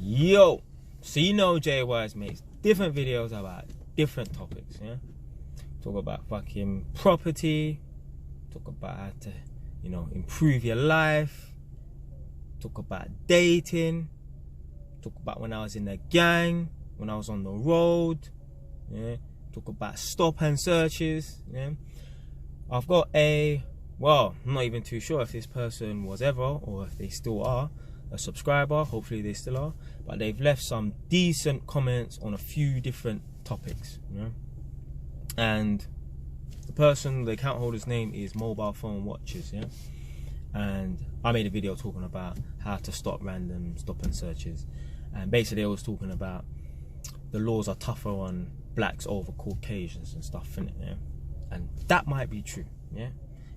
Yo, so you know JY's makes different videos about different topics, yeah? Talk about fucking property, talk about how to, improve your life, talk about dating, talk about when I was in the gang, when I was on the road, yeah? Talk about stop and searches, yeah? I've got I'm not even too sure if this person was ever, or if they still are, a subscriber. Hopefully they still are, but they've left some decent comments on a few different topics, and the account holder's name is Mobilephonewatches, yeah? And I made a video talking about how to stop random stop and searches, and basically I was talking about the laws are tougher on blacks over Caucasians and stuff, innit, yeah? And that might be true, yeah?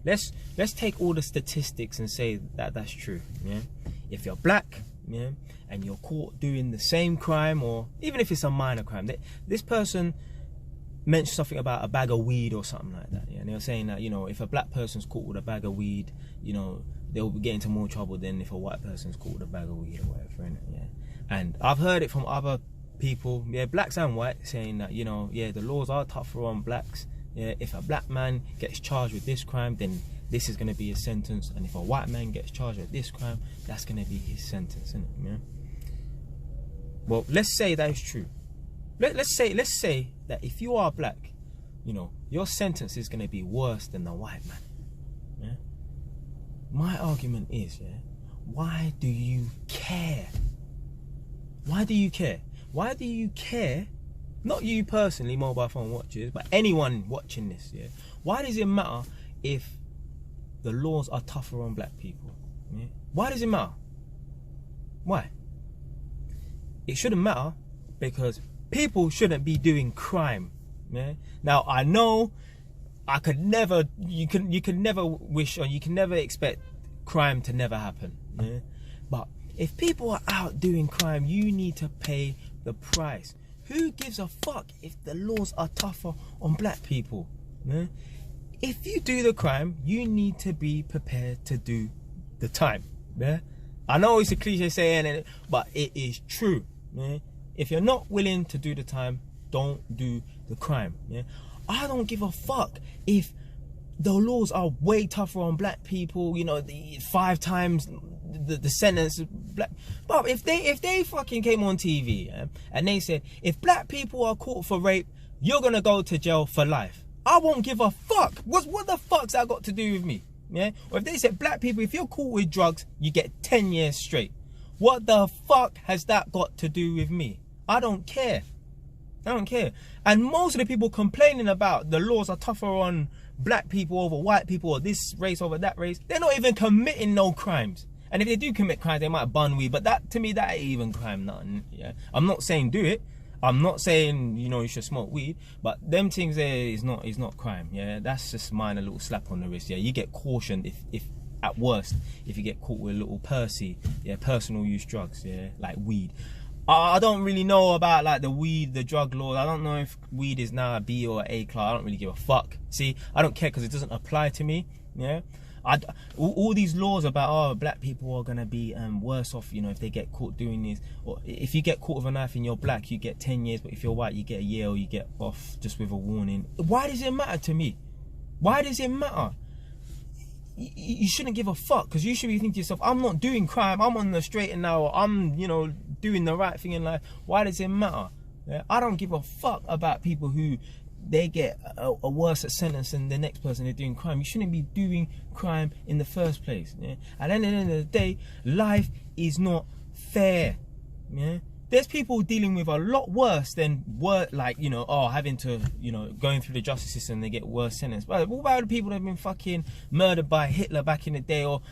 Let's take all the statistics and say that that's true, yeah? If you're black, yeah, and you're caught doing the same crime, or even if it's a minor crime, this person mentioned something about a bag of weed or something like that, yeah? And they were saying that, if a black person's caught with a bag of weed, they'll get into more trouble than if a white person's caught with a bag of weed or whatever, innit, yeah? And I've heard it from other people, yeah, blacks and whites, saying that, the laws are tougher on blacks. Yeah, if a black man gets charged with this crime, then this is going to be his sentence, and if a white man gets charged with this crime, that's going to be his sentence, isn't it? Yeah? Well, let's say that is true. Let's say that if you are black, your sentence is going to be worse than the white man. Yeah? My argument is, why do you care? Why do you care? Why do you care? Not you personally, Mobilephonewatches, but anyone watching this, yeah? Why does it matter if the laws are tougher on black people? Yeah? Why does it matter? Why? It shouldn't matter because people shouldn't be doing crime. Yeah? Now I know you can never wish, or you can never expect crime to never happen. Yeah? But if people are out doing crime, you need to pay the price. Who gives a fuck if the laws are tougher on black people? Yeah? If you do the crime, you need to be prepared to do the time. Yeah? I know it's a cliche saying, but it is true. Yeah? If you're not willing to do the time, don't do the crime. Yeah? I don't give a fuck if the laws are way tougher on black people, the 5 times the sentence black. But if they fucking came on TV, and they said, if black people are caught for rape, you're gonna go to jail for life, I won't give a fuck. What the fuck's that got to do with me? Yeah? Or if they said, black people, if you're caught with drugs, you get 10 years straight, what the fuck has that got to do with me? I don't care. I don't care. And most of the people complaining about the laws are tougher on black people over white people, or this race over that race, they're not even committing no crimes. And if they do commit crimes, they might bun weed, but that, to me, that ain't even crime, nothing. Yeah, I'm not saying do it. I'm not saying you should smoke weed, but them things there is not crime. Yeah, that's just minor little slap on the wrist. Yeah, you get cautioned if at worst if you get caught with a little Percy, yeah, personal use drugs, yeah, like weed. I don't really know about like the drug laws. I don't know if weed is now a B or A class. I don't really give a fuck. See, I don't care because it doesn't apply to me. Yeah. All these laws about black people are gonna be worse off, if they get caught doing this, or if you get caught with a knife and you're black, you get 10 years, but if you're white, you get a year, or you get off just with a warning. Why does it matter to me? Why does it matter? You shouldn't give a fuck, because you should be thinking to yourself, I'm not doing crime, I'm on the straight and narrow, I'm doing the right thing in life. Why does it matter? Yeah? I don't give a fuck about people who they get a worse sentence than the next person they're doing crime. You shouldn't be doing crime in the first place. Yeah? And at the end of the day, life is not fair. Yeah? There's people dealing with a lot worse than having to, going through the justice system, they get worse sentence. But what about the people that have been fucking murdered by Hitler back in the day, or,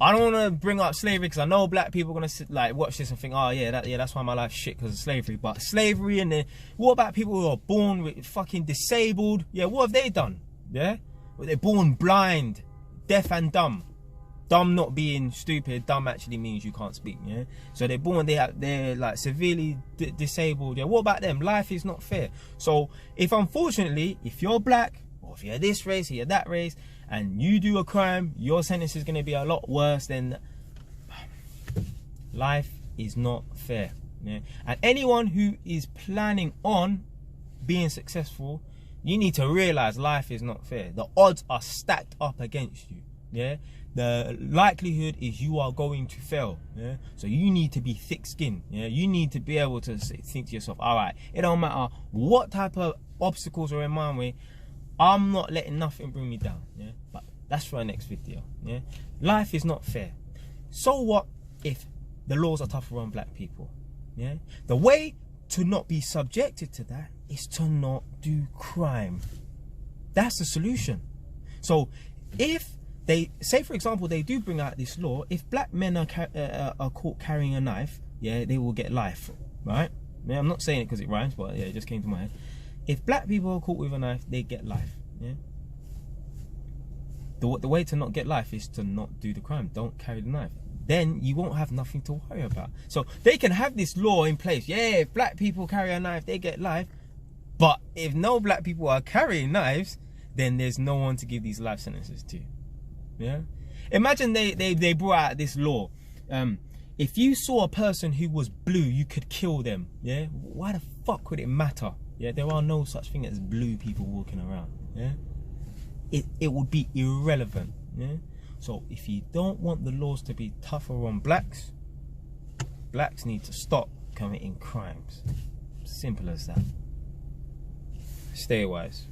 I don't want to bring up slavery because I know black people are going to watch this and think, oh yeah, that's why my life's shit because of slavery. But slavery, and then what about people who are born with fucking disabled? Yeah, what have they done? Yeah, well, they're born blind, deaf and dumb. Dumb not being stupid, dumb actually means you can't speak. Yeah, so they're born, they're like severely disabled. Yeah, what about them? Life is not fair. So if you're black, or if you're this race, or you're that race, and you do a crime, your sentence is going to be a lot worse than life is not fair. Yeah? And anyone who is planning on being successful, you need to realize life is not fair. The odds are stacked up against you. Yeah, the likelihood is you are going to fail. Yeah, so you need to be thick-skinned. Yeah, you need to be able to think to yourself, all right, it don't matter what type of obstacles are in my way, I'm not letting nothing bring me down. Yeah, but that's for our next video. Yeah, life is not fair. So what if the laws are tougher on black people? Yeah, the way to not be subjected to that is to not do crime. That's the solution. So if they say, for example, they do bring out this law, if black men are caught carrying a knife, yeah, they will get life, right? Yeah, I'm not saying it because it rhymes, but yeah, it just came to my head. If black people are caught with a knife, they get life. Yeah. The way to not get life is to not do the crime. Don't carry the knife. Then you won't have nothing to worry about. So they can have this law in place. Yeah, if black people carry a knife, they get life. But if no black people are carrying knives, then there's no one to give these life sentences to. Yeah. Imagine they brought out this law. If you saw a person who was blue, you could kill them. Yeah. Why the fuck would it matter? Yeah. There are no such thing as blue people walking around. Yeah. It would be irrelevant. Yeah. So if you don't want the laws to be tougher on blacks need to stop committing crimes. Simple as that. Stay wise.